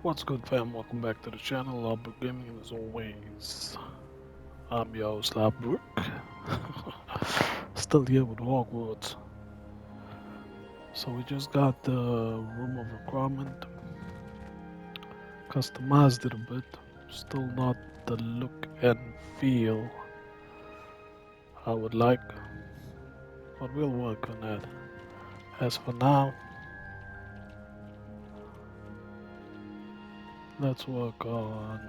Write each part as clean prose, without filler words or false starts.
What's good, fam? Welcome back to the channel. Lodbrok Gaming, and as always, I'm your host, Lodbrok. Still here with Hogwarts. So we just got the room of requirement, customized it a bit. Still not the look and feel I would like, but we'll work on that. As for now, let's work on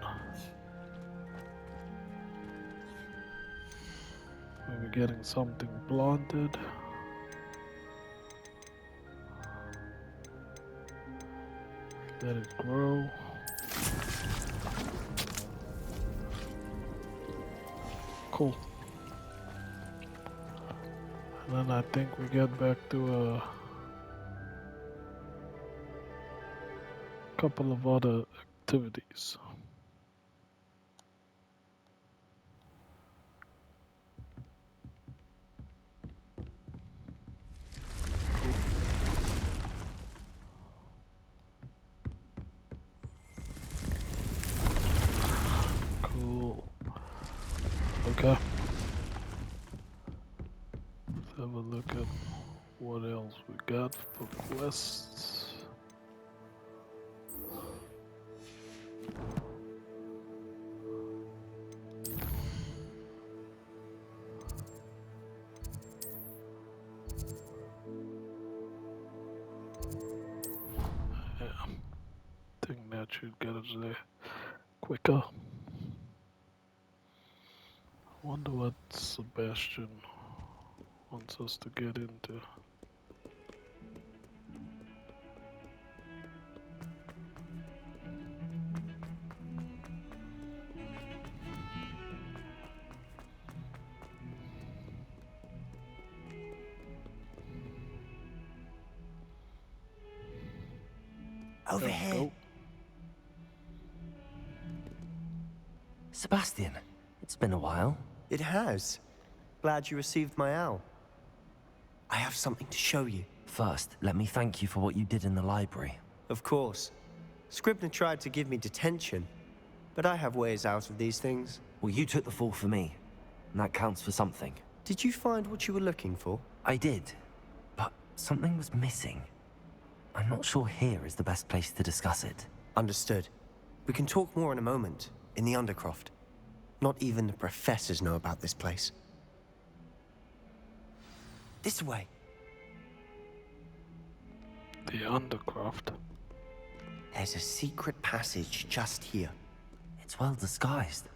maybe getting something planted. Let it grow. Cool. And then I think we get back to a couple of other activities. Cool. Okay. Let's have a look at what else we got for quests. Yeah, I think that should get us there quicker. Wonder what Sebastian wants us to get into. Over There we here. go. Sebastian, it's been a while. It has. Glad you received my owl. I have something to show you. First, let me thank you for what you did in the library. Of course. Scribner tried to give me detention, but I have ways out of these things. Well, you took the fall for me, and that counts for something. Did you find what you were looking for? I did, but something was missing. I'm not sure here is the best place to discuss it. Understood. We can talk more in a moment, in the Undercroft. Not even the professors know about this place. This way. The Undercroft. There's a secret passage just here. It's well disguised.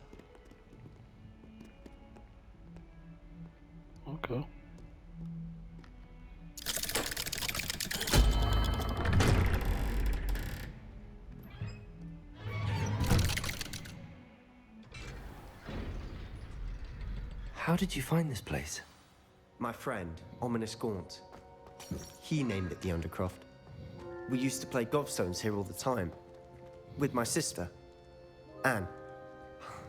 Okay. How did you find this place? My friend, Ominous Gaunt. He named it the Undercroft. We used to play gobstones here all the time. With my sister, Anne.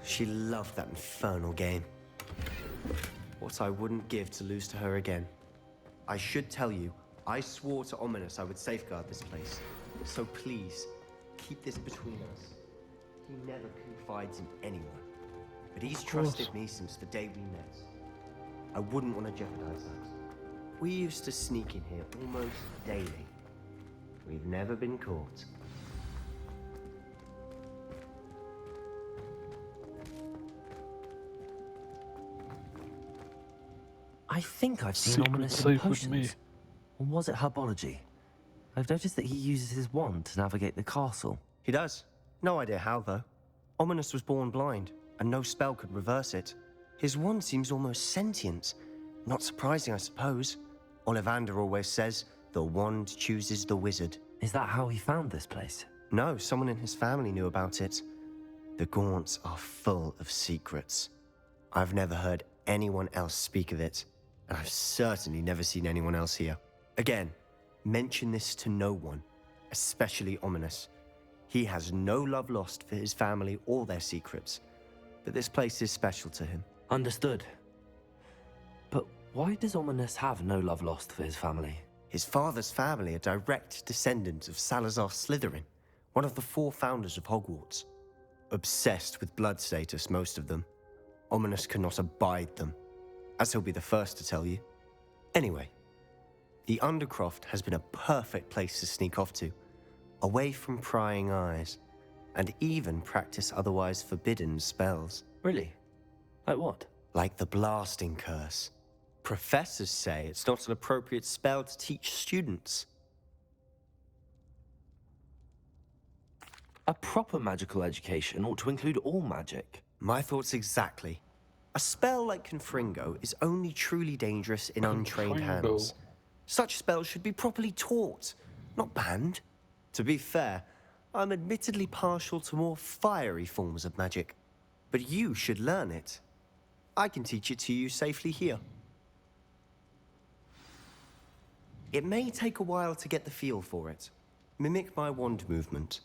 She loved that infernal game. What I wouldn't give to lose to her again. I should tell you, I swore to Ominous I would safeguard this place. So please, keep this between us. He never confides in anyone. But he's trusted me since the day we met. I wouldn't want to jeopardize that. We used to sneak in here almost daily. We've never been caught. I think I've seen Secret Ominous in safe with me. potions. Or was it herbology? I've noticed that he uses his wand to navigate the castle. He does. No idea how, though. Ominous was born blind, and no spell could reverse it. His wand seems almost sentient. Not surprising, I suppose. Ollivander always says, the wand chooses the wizard. Is that how he found this place? No, someone in his family knew about it. The Gaunts are full of secrets. I've never heard anyone else speak of it, and I've certainly never seen anyone else here. Again, mention this to no one, especially Ominous. He has no love lost for his family or their secrets, but this place is special to him. Understood. But why does Ominous have no love lost for his family? His father's family are direct descendants of Salazar Slytherin, One of the 4 founders of Hogwarts. Obsessed with blood status, most of them. Ominous cannot abide them, as he'll be the first to tell you. Anyway, the Undercroft has been a perfect place to sneak off to, away from prying eyes, and even practice otherwise forbidden spells. Really? Like what? Like the blasting curse. Professors say it's not an appropriate spell to teach students. A proper magical education ought to include all magic. My thoughts exactly. A spell like Confringo is only truly dangerous in untrained hands. Such spells should be properly taught, not banned. To be fair, I'm admittedly partial to more fiery forms of magic, but you should learn it. I can teach it to you safely here. It may take a while to get the feel for it. Mimic my wand movement.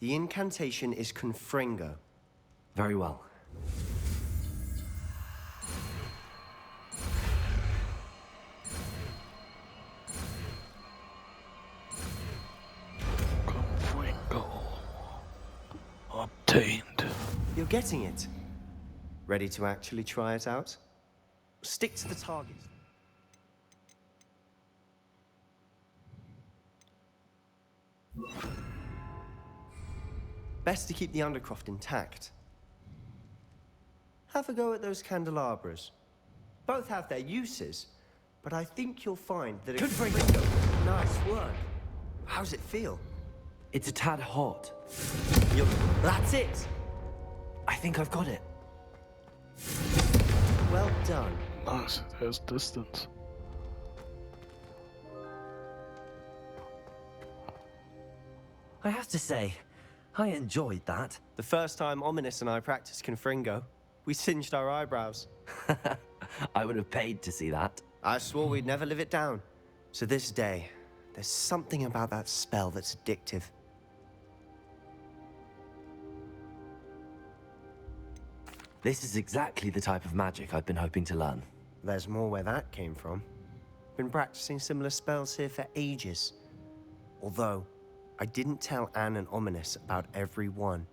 The incantation is Confringo. Very well. Confringo. Obtained. You're getting it. Ready to actually try it out? Stick to the target. Best to keep the Undercroft intact. Have a go at those candelabras. Both have their uses, but I think you'll find that Good break. Nice work. How's it feel? It's a tad hot. That's it! I think I've got it. Well done. Nice, there's distance. I have to say, I enjoyed that. The first time Ominous and I practiced Confringo, we singed our eyebrows. I would have paid to see that. I swore we'd never live it down. To this day, there's something about that spell that's addictive. This is exactly the type of magic I've been hoping to learn. There's more where that came from. Been practicing similar spells here for ages. Although, I didn't tell Anne and Ominous about every one.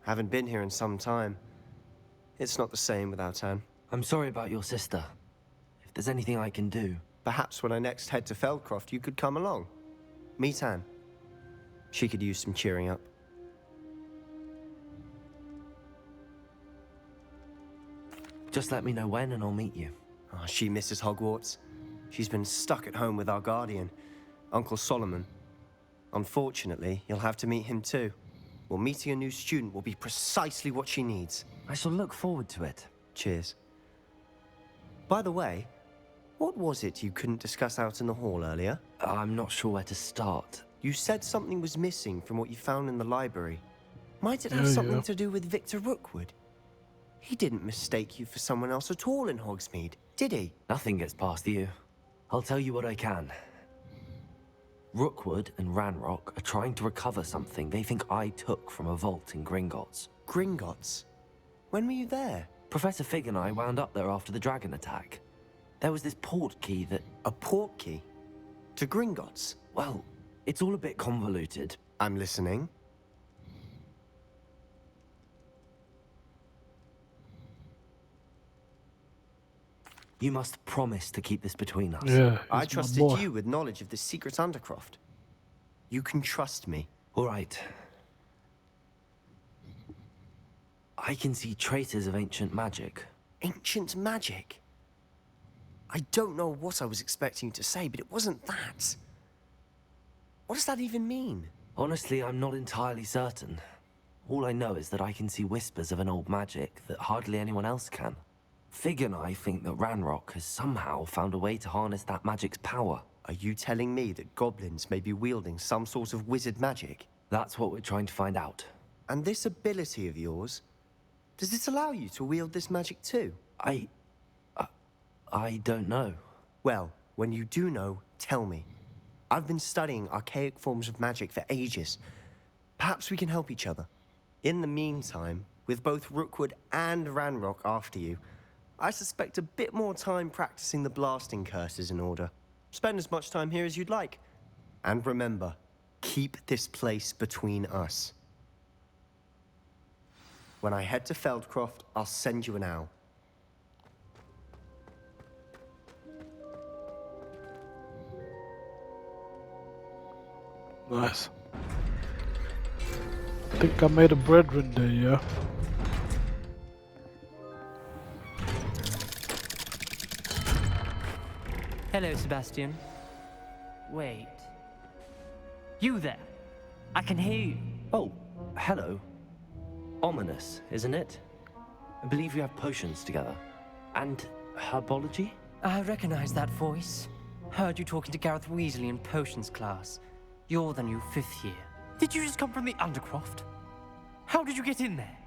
Haven't been here in some time. It's not the same without Anne. I'm sorry about your sister. If there's anything I can do... Perhaps when I next head to Feldcroft, you could come along. Meet Anne. She could use some cheering up. Just let me know when and I'll meet you. Oh, she misses Hogwarts. She's been stuck at home with our guardian, Uncle Solomon. Unfortunately, you'll have to meet him too. Well, meeting a new student will be precisely what she needs. I shall look forward to it. Cheers. By the way, what was it you couldn't discuss out in the hall earlier? I'm not sure where to start. You said something was missing from what you found in the library. Might it have something to do with Victor Rookwood? He didn't mistake you for someone else at all in Hogsmeade, did he? Nothing gets past you. I'll tell you what I can. Rookwood and Ranrock are trying to recover something they think I took from a vault in Gringotts. Gringotts? When were you there? Professor Fig and I wound up there after the dragon attack. There was this port key that... A port key? To Gringotts? Well, it's all a bit convoluted. I'm listening. You must promise to keep this between us. Yeah, I he's trusted one more. you with knowledge of the secret Undercroft. You can trust me. All right. I can see traces of ancient magic. Ancient magic? I don't know what I was expecting you to say, but it wasn't that. What does that even mean? Honestly, I'm not entirely certain. All I know is that I can see whispers of an old magic that hardly anyone else can. Fig and I think that Ranrock has somehow found a way to harness that magic's power. Are you telling me that goblins may be wielding some sort of wizard magic? That's what we're trying to find out. And this ability of yours, does it allow you to wield this magic too? I don't know. Well, when you do know, tell me. I've been studying archaic forms of magic for ages. Perhaps we can help each other. In the meantime, with both Rookwood and Ranrock after you, I suspect a bit more time practicing the blasting curse is in order. Spend as much time here as you'd like. And remember, Keep this place between us. When I head to Feldcroft, I'll send you an owl. Nice. I think I made a brethren there, yeah? Hello, Sebastian. Wait. You there? I can hear you. Oh, hello. Ominous, isn't it? I believe we have potions together. And herbology? I recognize that voice. Heard you talking to Gareth Weasley in potions class. You're the new 5th year. Did you just come from the Undercroft? How did you get in there?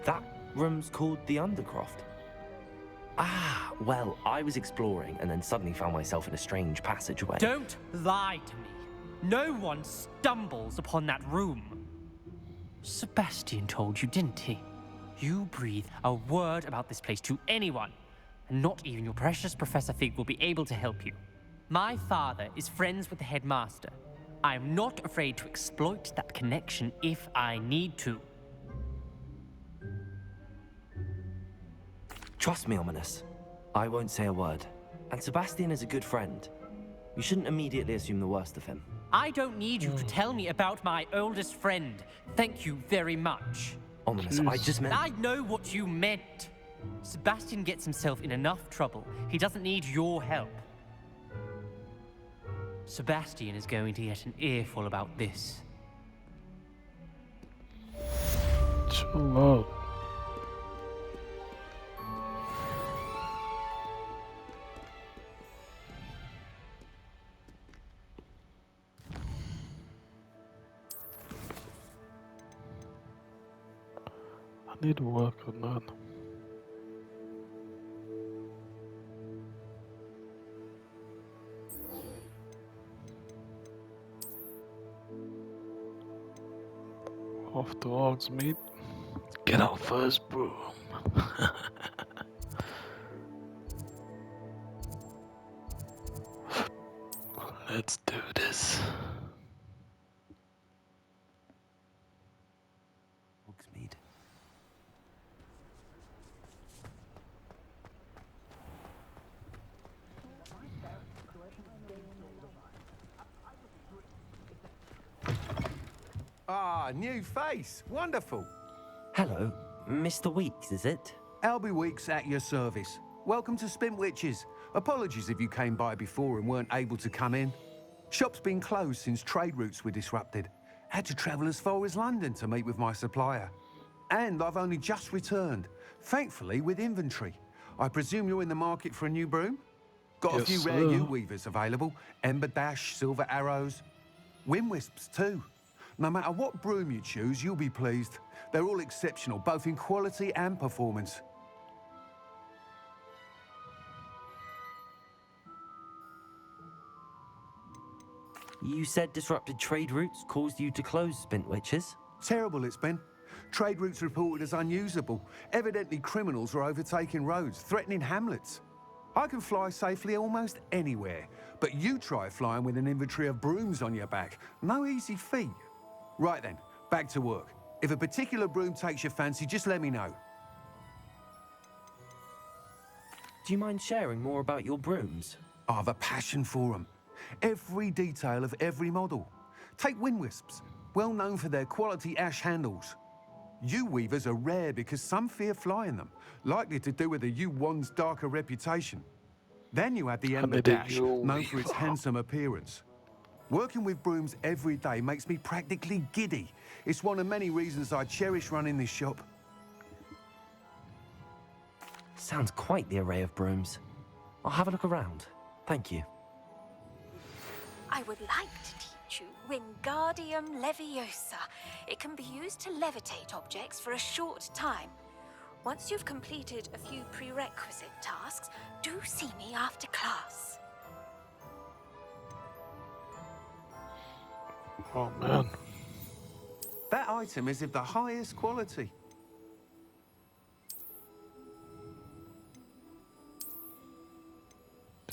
That room's called the Undercroft. Ah, well, I was exploring and then suddenly found myself in a strange passageway. Don't lie to me. No one stumbles upon that room. Sebastian told you, didn't he? You breathe a word about this place to anyone, and not even your precious Professor Fig will be able to help you. My father is friends with the headmaster. I am not afraid to exploit that connection if I need to. Trust me, Ominous. I won't say a word. And Sebastian is a good friend. You shouldn't immediately assume the worst of him. I don't need you to tell me about my oldest friend. Thank you very much. Ominous, I just meant... I know what you meant. Sebastian gets himself in enough trouble. He doesn't need your help. Sebastian is going to get an earful about this. Chill out. I need to work on that. Off to Hogsmeade. Get our first broom. Let's do this. Hogsmeade. Ah, new face. Wonderful. Hello, Mr. Weeks, is it? Albie Weeks at your service. Welcome to Spintwitches. Apologies if you came by before and weren't able to come in. Shop's been closed since trade routes were disrupted. Had to travel as far as London to meet with my supplier. And I've only just returned, thankfully with inventory. I presume you're in the market for a new broom? Got a Yes, few rare sir. U-weavers available. Ember Dash, Silver Arrows. Wind Wisps too. No matter what broom you choose, you'll be pleased. They're all exceptional, both in quality and performance. You said disrupted trade routes caused you to close Spintwitches? Terrible it's been. Trade routes reported as unusable. Evidently criminals are overtaking roads, threatening hamlets. I can fly safely almost anywhere, but you try flying with an inventory of brooms on your back. No easy feat. Right then, back to work. If a particular broom takes your fancy, just let me know. Do you mind sharing more about your brooms? I have a passion for them. Every detail of every model. Take Wind Wisps, well known for their quality ash handles. U-weavers are rare because some fear flying them, likely to do with the U-wand's darker reputation. Then you have the Ember need a Dash, known for its U-weaver. handsome appearance. Working with brooms every day makes me practically giddy. It's one of many reasons I cherish running this shop. Sounds quite the array of brooms. I'll have a look around. Thank you. I would like to teach you Wingardium Leviosa. It can be used to levitate objects for a short time. Once you've completed a few prerequisite tasks, do see me after class. Oh man. That item is of the highest quality.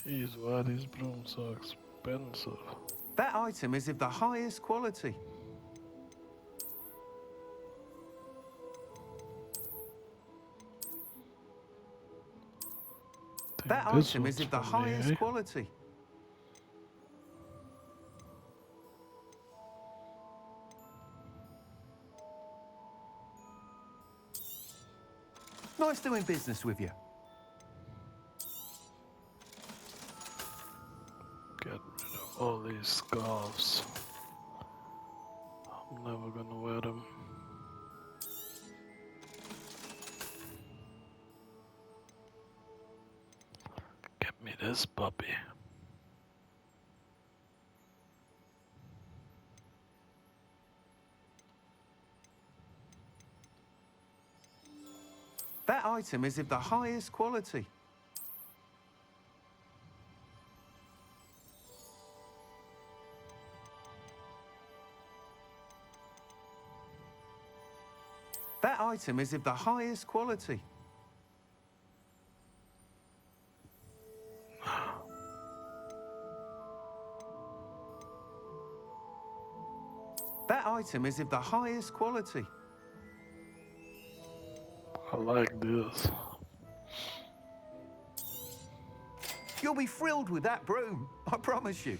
Jeez, why are these brooms so expensive? expensive. That item is of the highest quality. That This item is one's of the for me, highest eh? quality. Nice doing business with you. Get rid of all these scarves. I'm never gonna wear them. Get me this puppy. That item is of the highest quality. That item is of the highest quality. That item is of the highest quality. I like this. You'll be thrilled with that broom, I promise you.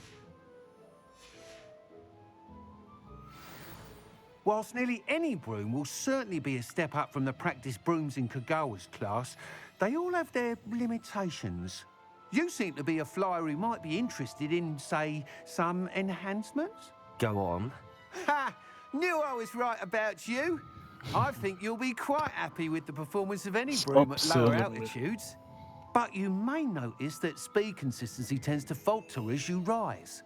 Whilst nearly any broom will certainly be a step up from the practice brooms in Kagawa's class, they all have their limitations. You seem to be a flyer who might be interested in, say, some enhancements? Go on. Ha! Knew I was right about you. I think you'll be quite happy with the performance of any broom at Stop lower selling me. altitudes. But you may notice that speed consistency tends to falter as you rise.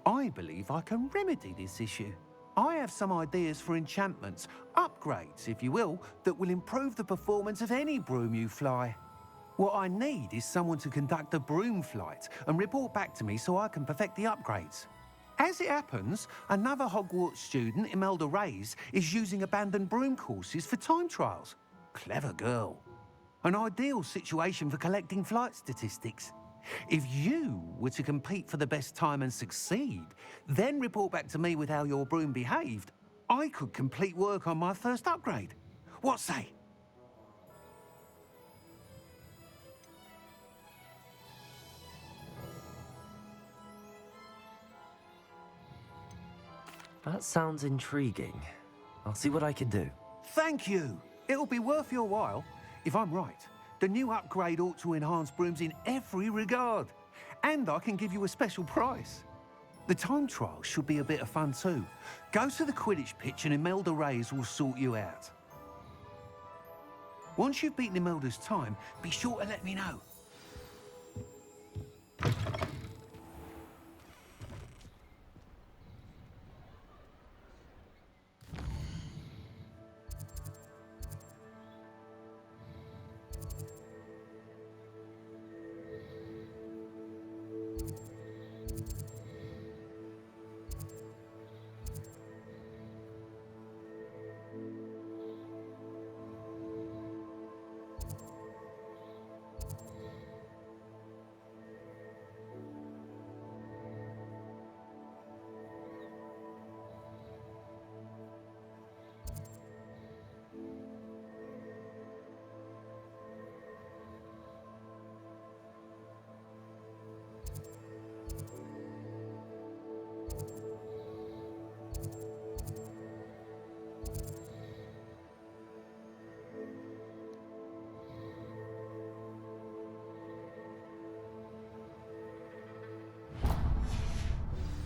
I believe I can remedy this issue. I have some ideas for enchantments, upgrades, if you will, that will improve the performance of any broom you fly. What I need is someone to conduct a broom flight and report back to me so I can perfect the upgrades. As it happens, another Hogwarts student, Imelda Reyes, is using abandoned broom courses for time trials. Clever girl. An ideal situation for collecting flight statistics. If you were to compete for the best time and succeed, then report back to me with how your broom behaved, I could complete work on my first upgrade. What say? That sounds intriguing. I'll see what I can do. Thank you. It'll be worth your while. If I'm right, the new upgrade ought to enhance brooms in every regard. And I can give you a special price. The time trial should be a bit of fun too. Go to the Quidditch pitch and Imelda Reyes will sort you out. Once you've beaten Imelda's time, be sure to let me know.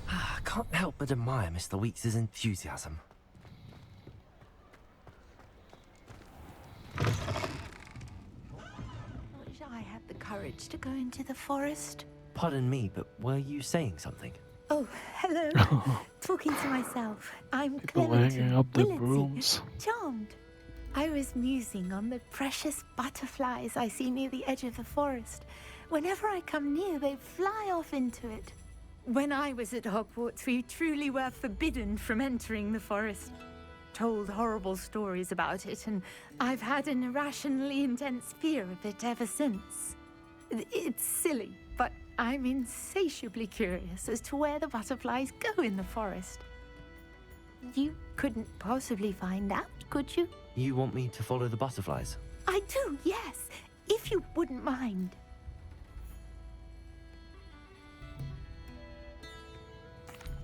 I can't help but admire Mr. Weeks' enthusiasm. I wish I had the courage to go into the forest. Pardon me, but were you saying something? Oh, hello. Talking to myself. I'm People Clementine. hanging up their Willitsy. brooms. Charmed. I was musing on the precious butterflies I see near the edge of the forest. Whenever I come near, they fly off into it. When I was at Hogwarts, we truly were forbidden from entering the forest. Told horrible stories about it, and I've had an irrationally intense fear of it ever since. It's silly, but I'm insatiably curious as to where the butterflies go in the forest. You couldn't possibly find out, could you? You want me to follow the butterflies? I do, yes, if you wouldn't mind.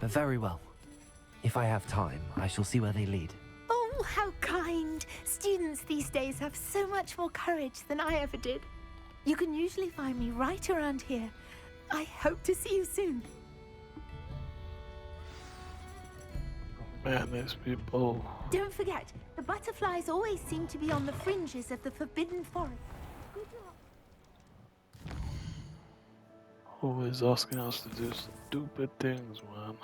Very well. If I have time, I shall see where they lead. Oh, how kind. Students these days have so much more courage than I ever did. You can usually find me right around here. I hope to see you soon. Man, these people Don't forget, the butterflies always seem to be on the fringes of the Forbidden Forest. Good luck. always asking us to do stupid things, man.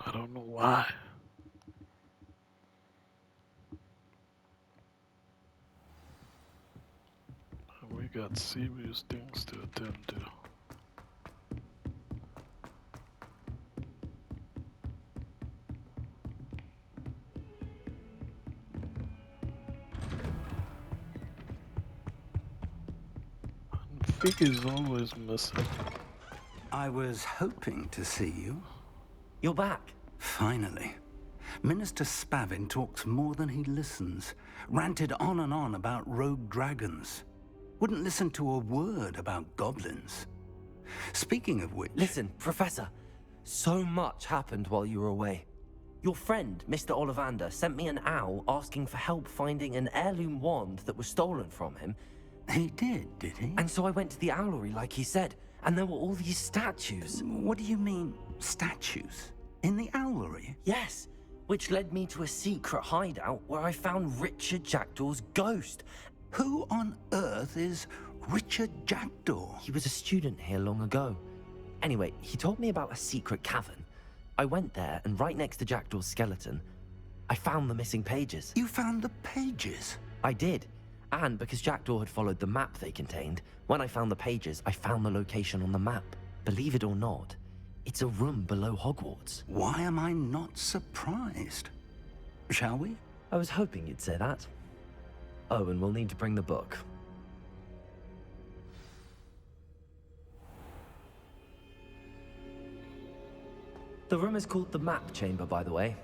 I don't know why. We got serious things to attend to. And Fig is always missing. I was hoping to see you. You're back. Finally. Minister Spavin talks more than he listens. Ranted on and on about rogue dragons. Wouldn't listen to a word about goblins. Speaking of which... Listen, Professor. So much happened while you were away. Your friend, Mr. Ollivander, sent me an owl asking for help finding an heirloom wand that was stolen from him. He did he? And so I went to the owlery like he said, and there were all these statues. What do you mean, statues? In the owlery? Yes, which led me to a secret hideout where I found Richard Jackdaw's ghost. Who on earth is Richard Jackdaw? He was a student here long ago. Anyway, he told me about a secret cavern. I went there, and right next to Jackdaw's skeleton, I found the missing pages. You found the pages? I did. And because Jackdaw had followed the map they contained, when I found the pages, I found the location on the map. Believe it or not, it's a room below Hogwarts. Why am I not surprised? Shall we? I was hoping you'd say that. Oh, and we'll need to bring the book. The room is called the Map Chamber, by the way.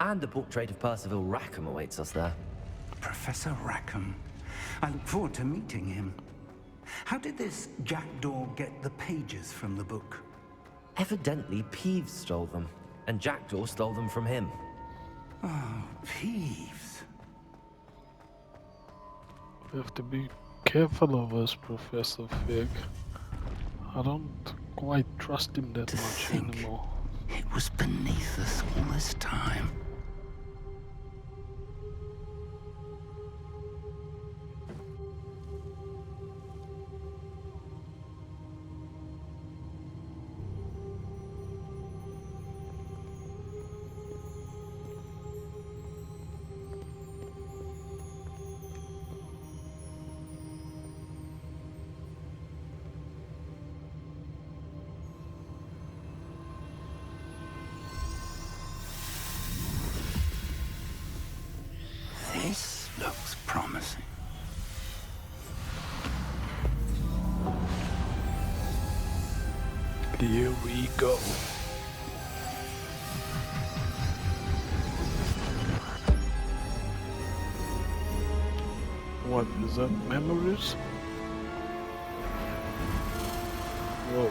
And a portrait of Percival Rackham awaits us there. Professor Rackham. I look forward to meeting him. How did this Jackdaw get the pages from the book? Evidently, Peeves stole them, and Jackdaw stole them from him. Oh, Peeves. We have to be careful of us, Professor Fig. I don't quite trust him that To much think anymore. it was beneath us all this time. This looks promising. Here we go. What is that? Memories? Whoa.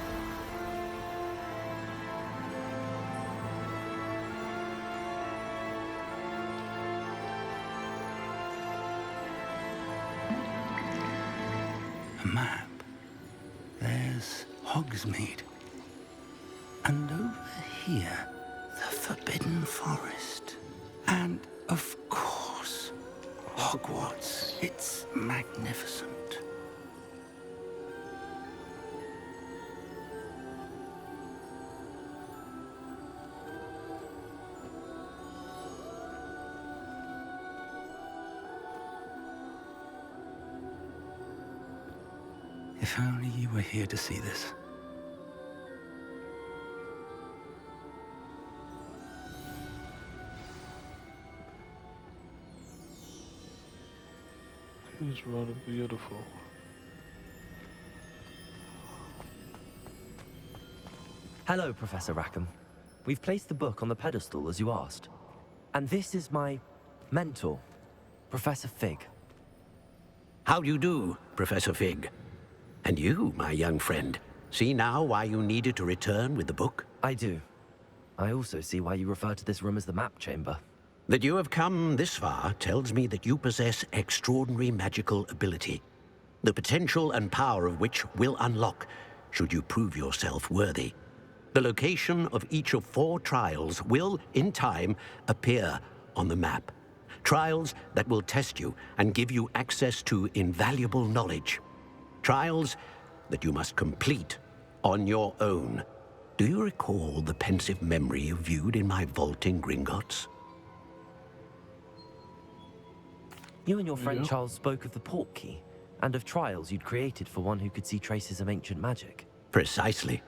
A map. There's Hogsmeade. And over here, the Forbidden Forest. And, of course, Hogwarts. It's magnificent. If only you were here to see this. It's rather beautiful. Hello, Professor Rackham. We've placed the book on the pedestal as you asked. And this is my mentor, Professor Fig. How do you do, Professor Fig? And you, my young friend, see now why you needed to return with the book? I do. I also see why you refer to this room as the map chamber. That you have come this far tells me that you possess extraordinary magical ability, the potential and power of which will unlock should you prove yourself worthy. The location of each of 4 trials will, in time, appear on the map. Trials that will test you and give you access to invaluable knowledge. Trials that you must complete on your own. Do you recall the pensive memory you viewed in my vault in Gringotts? You and your friend Charles spoke of the port key, and of trials you'd created for one who could see traces of ancient magic. Precisely.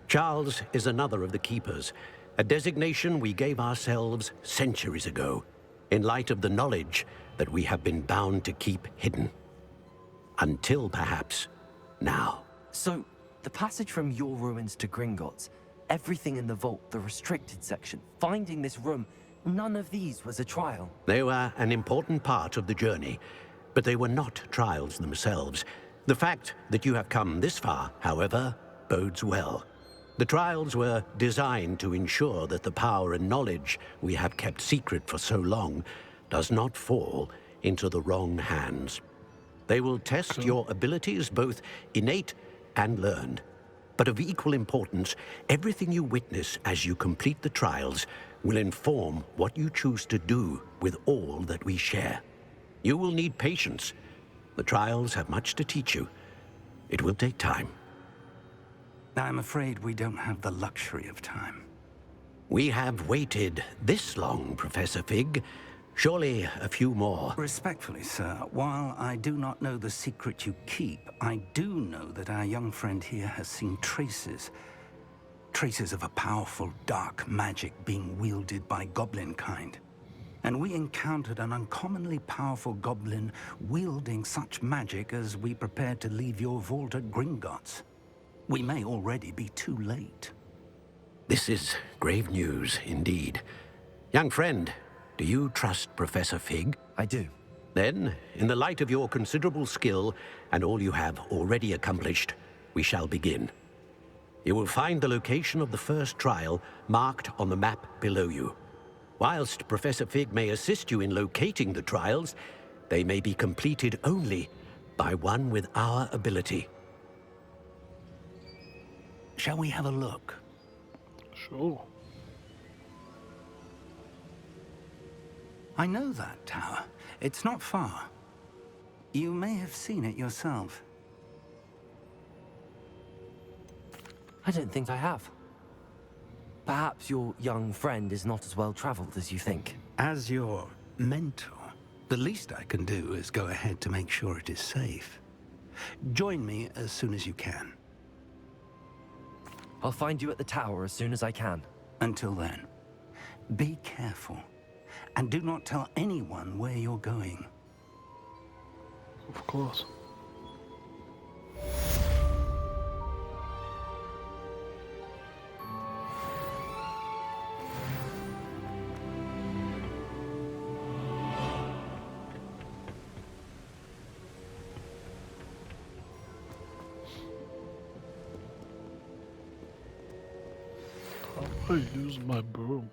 Charles is another of the Keepers, a designation we gave ourselves centuries ago, in light of the knowledge that we have been bound to keep hidden. Until perhaps now. So, the passage from your ruins to Gringotts, everything in the vault, the restricted section, finding this room, none of these was a trial. They were an important part of the journey, but they were not trials themselves. The fact that you have come this far, however, bodes well. The trials were designed to ensure that the power and knowledge we have kept secret for so long does not fall into the wrong hands. They will test your abilities, both innate and learned. But of equal importance, everything you witness as you complete the trials will inform what you choose to do with all that we share. You will need patience. The trials have much to teach you. It will take time. I'm afraid we don't have the luxury of time. We have waited this long, Professor Fig. Surely a few more. Respectfully, sir, while I do not know the secret you keep, I do know that our young friend here has seen traces. Traces of a powerful dark magic being wielded by goblin kind. And we encountered an uncommonly powerful goblin wielding such magic as we prepared to leave your vault at Gringotts. We may already be too late. This is grave news indeed. Young friend, do you trust Professor Fig? I do. Then, in the light of your considerable skill and all you have already accomplished, we shall begin. You will find the location of the first trial marked on the map below you. Whilst Professor Fig may assist you in locating the trials, they may be completed only by one with our ability. Shall we have a look? Sure. I know that tower. It's not far. You may have seen it yourself. I don't think I have. Perhaps your young friend is not as well traveled as you think. As your mentor, the least I can do is go ahead to make sure it is safe. Join me as soon as you can. I'll find you at the tower as soon as I can. Until then, be careful. And do not tell anyone where you're going. Of course. How do I use my broom?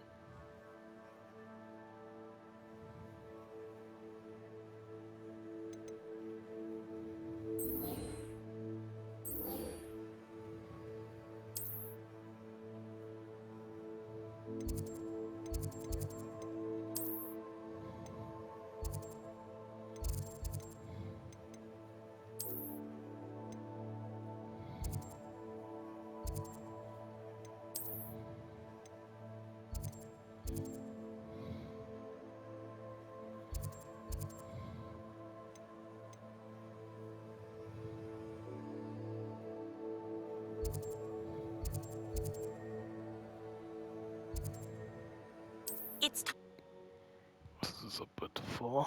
for.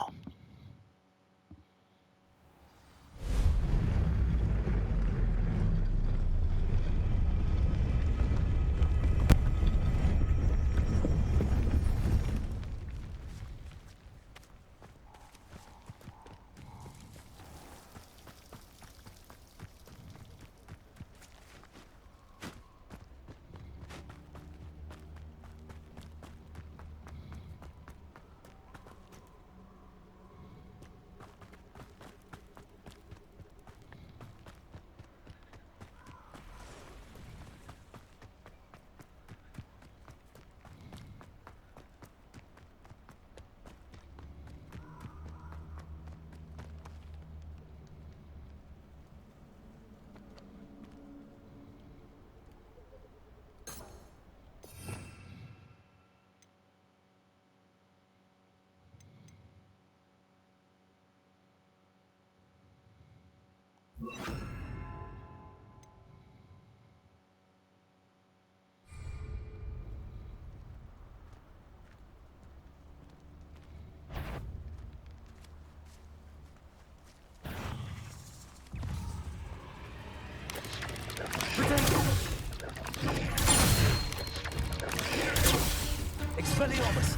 Expelliarmus!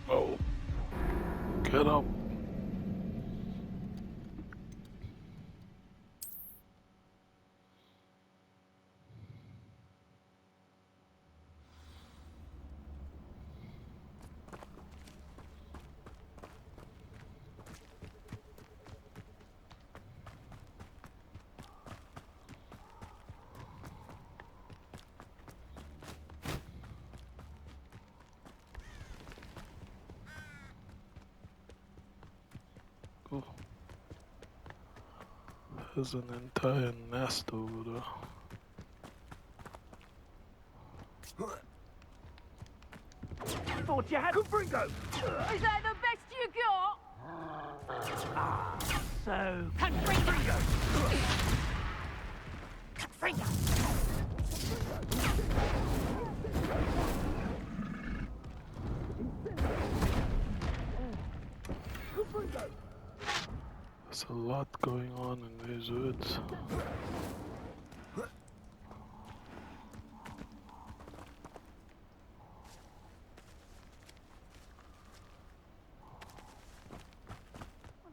Oh, get up. Oh, there's an entire nest over there. Thought you had Confringo! Is that the best you got? So... Confringo! Confringo! There's a lot going on in these woods. What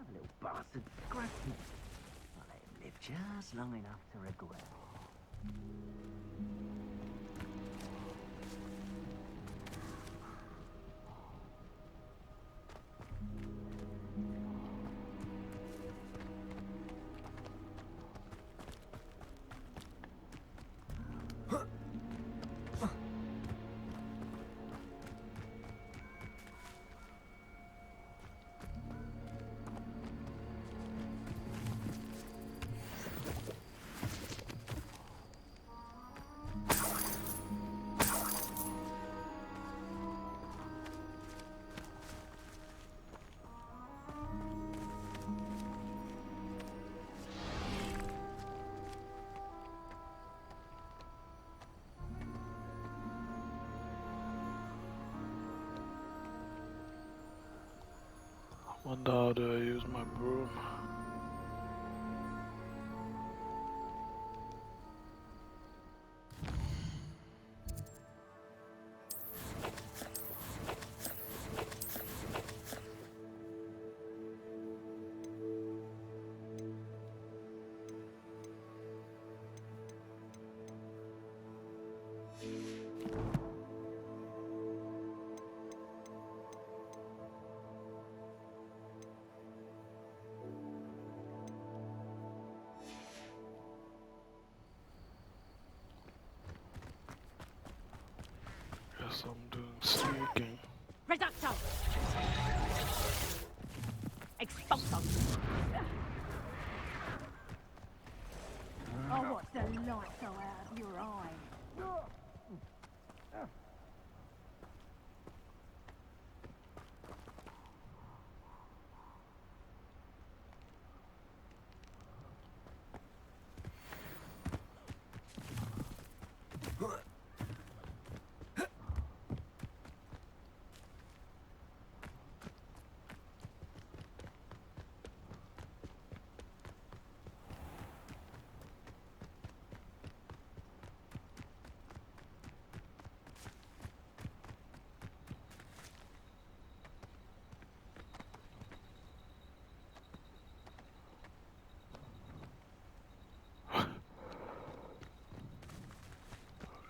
a little bastard. Scrappy. I'll let him live just long enough to regret. Wonder how do I use my broom? Guess I'm doing sneaking. Reducto! Expulso! Oh, what's the light go out of your eye?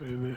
Maybe.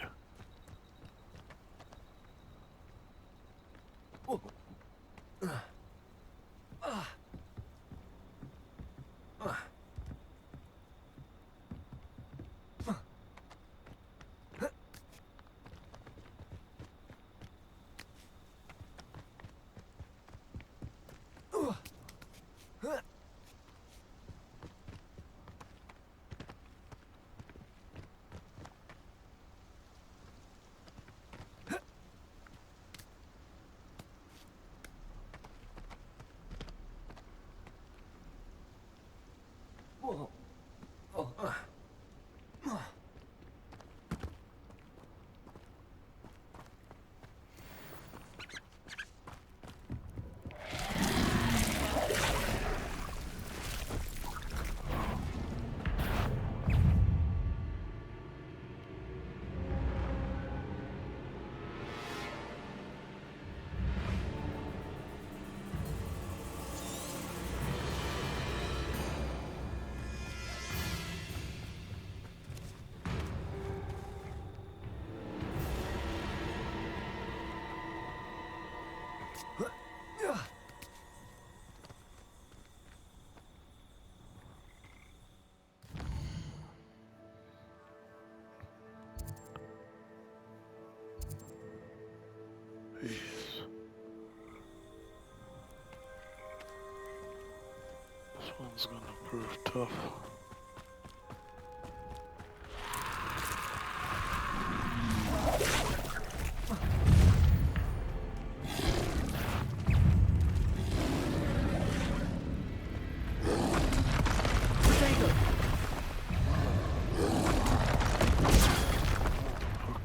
Jeez. This one's gonna prove tough.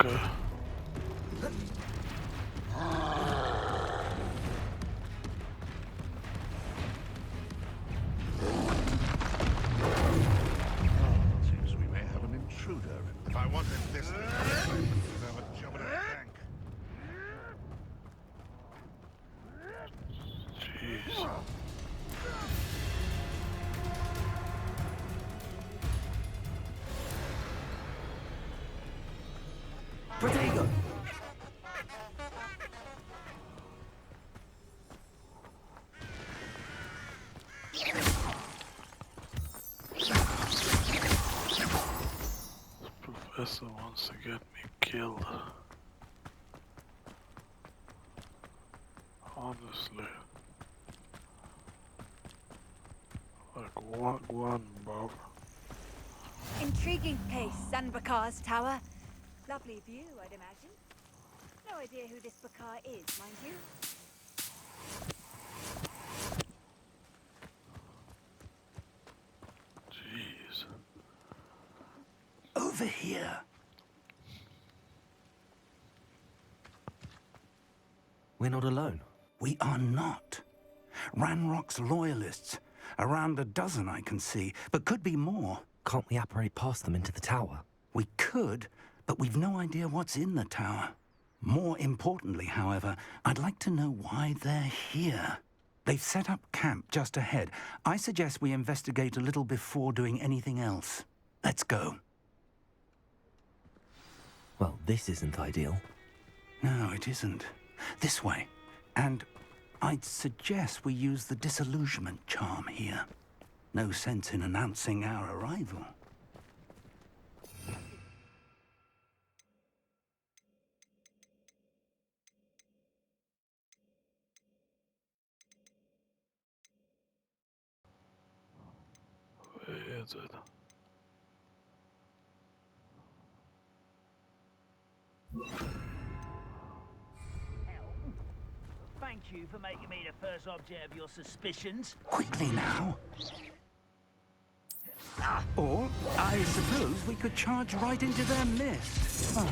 Okay. Seems we may have an intruder. If I wanted this, I'd have a job in a bank. Jeez. Protego! This professor wants to get me killed. Honestly. Like, what one, Bob? Intriguing place, Sanbakar's tower. Lovely view, I'd imagine. No idea who this Bakar is, mind you. Jeez. Over here. We're not alone. We are not. Ranrock's loyalists. Around a dozen I can see, but could be more. Can't we apparate past them into the tower? We could, but we've no idea what's in the tower. More importantly, however, I'd like to know why they're here. They've set up camp just ahead. I suggest we investigate a little before doing anything else. Let's go. Well, this isn't ideal. No, it isn't. This way. And I'd suggest we use the disillusionment charm here. No sense in announcing our arrival. Where is it? Thank you for making me the first object of your suspicions. Quickly now. Or, I suppose we could charge right into their midst. Oh.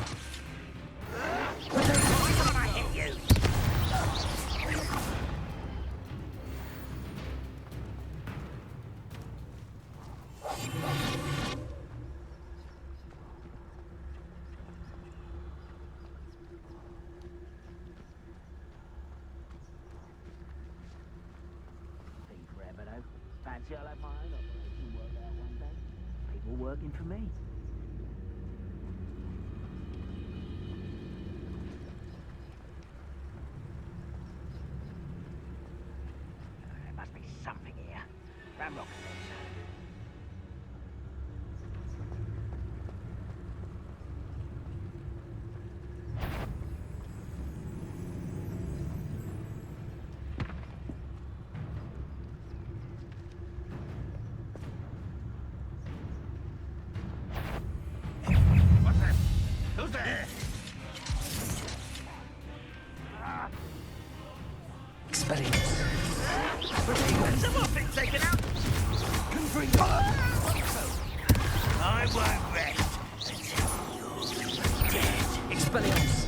I hit you! Been forever though. Fancy I'll have my own operation work out one day. People working for me. Expelliarmus. Someone been taken out! I won't rest until you're dead. Expelliarmus.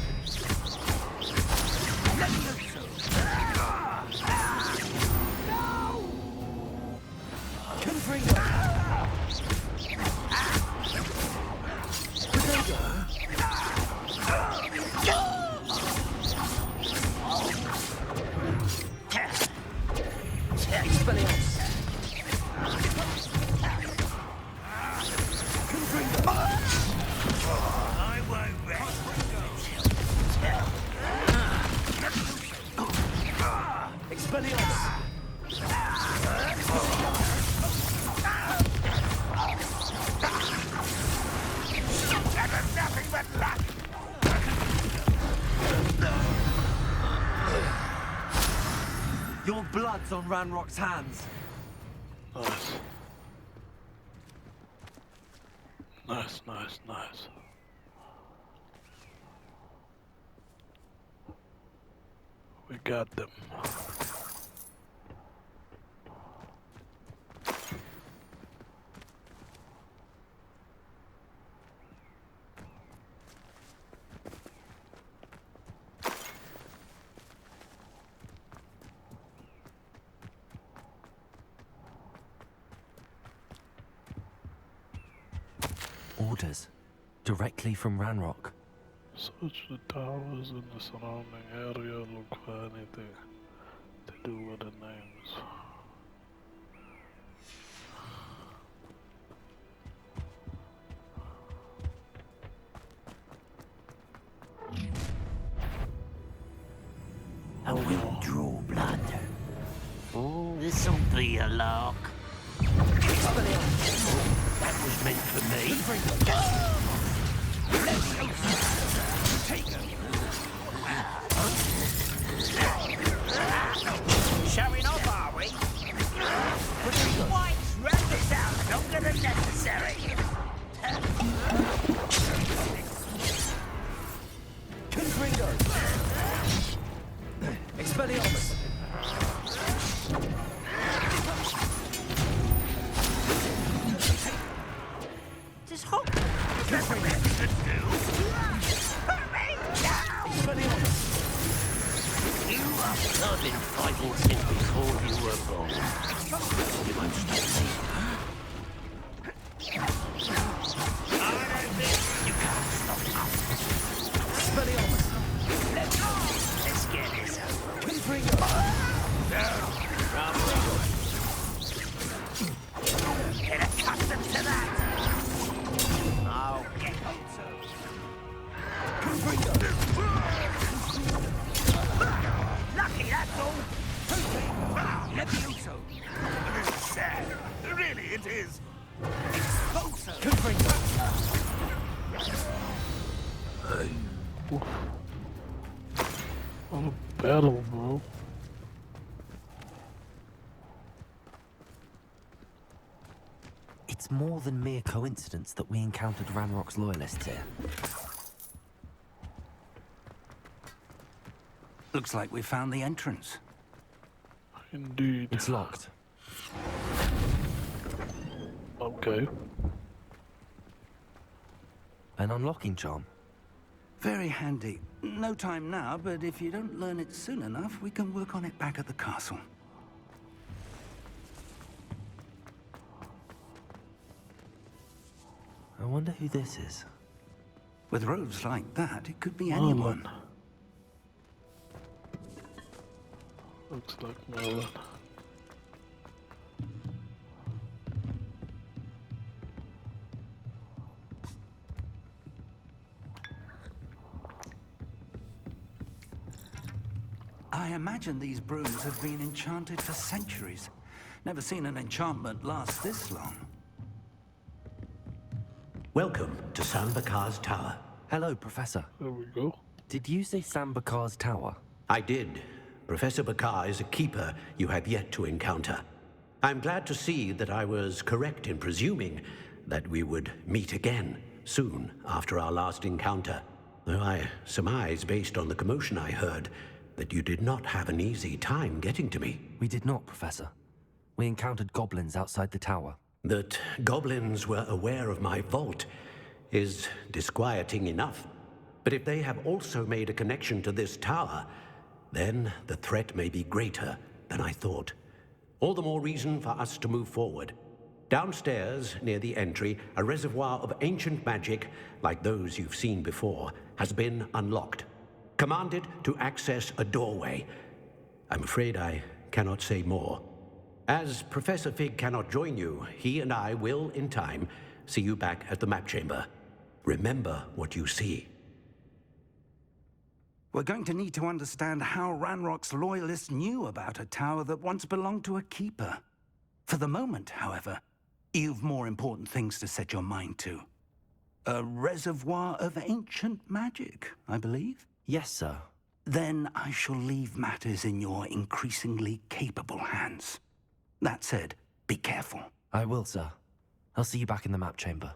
I won't rest Expelliarmus. nothing but luck! Your blood's on Ranrock's hands. Nice. Nice, nice, nice. We got them. Orders. Directly from Ranrock. Search the towers in the surrounding area, look for anything to do with the names. I will draw blood. Oh, this'll be a lark. That was meant for me. Showing off, are we? Whites, wrap this out longer than necessary. Confringo. Expelliarmus. Does Hogwarts have anything to do? Put me down! I've been fighting since before you were born. You won't stop me, huh? I don't think you can't stop us. Expelliarmus. Let's get this over. Confringo. Get accustomed to that. I'll get on to. Lucky, that's all. Levioso. This is sad. Really, it is. Expulso. Confringo. What a battle, bro. It's more than mere coincidence that we encountered Ranrock's loyalists here. Looks like we found the entrance. Indeed. It's locked. Okay. An unlocking charm. Very handy. No time now, but if you don't learn it soon enough, we can work on it back at the castle. I wonder who this is. With robes like that, it could be anyone. Merlin. Looks like Merlin. I imagine these brooms have been enchanted for centuries. Never seen an enchantment last this long. Welcome to Sambakar's Tower. Hello, Professor. There we go. Did you say Sambakar's Tower? I did. Professor Bakar is a keeper you have yet to encounter. I'm glad to see that I was correct in presuming that we would meet again soon after our last encounter. though I surmise, based on the commotion I heard, that you did not have an easy time getting to me. We did not, Professor. We encountered goblins outside the tower. That goblins were aware of my vault is disquieting enough. But if they have also made a connection to this tower, then the threat may be greater than I thought. All the more reason for us to move forward. Downstairs, near the entry, a reservoir of ancient magic, like those you've seen before, has been unlocked. Command it to access a doorway. I'm afraid I cannot say more. As Professor Fig cannot join you, he and I will, in time, see you back at the map chamber. Remember what you see. We're going to need to understand how Ranrock's loyalists knew about a tower that once belonged to a keeper. For the moment, however, you've more important things to set your mind to. A reservoir of ancient magic, I believe? Yes, sir. Then I shall leave matters in your increasingly capable hands. That said, be careful. I will, sir. I'll see you back in the map chamber.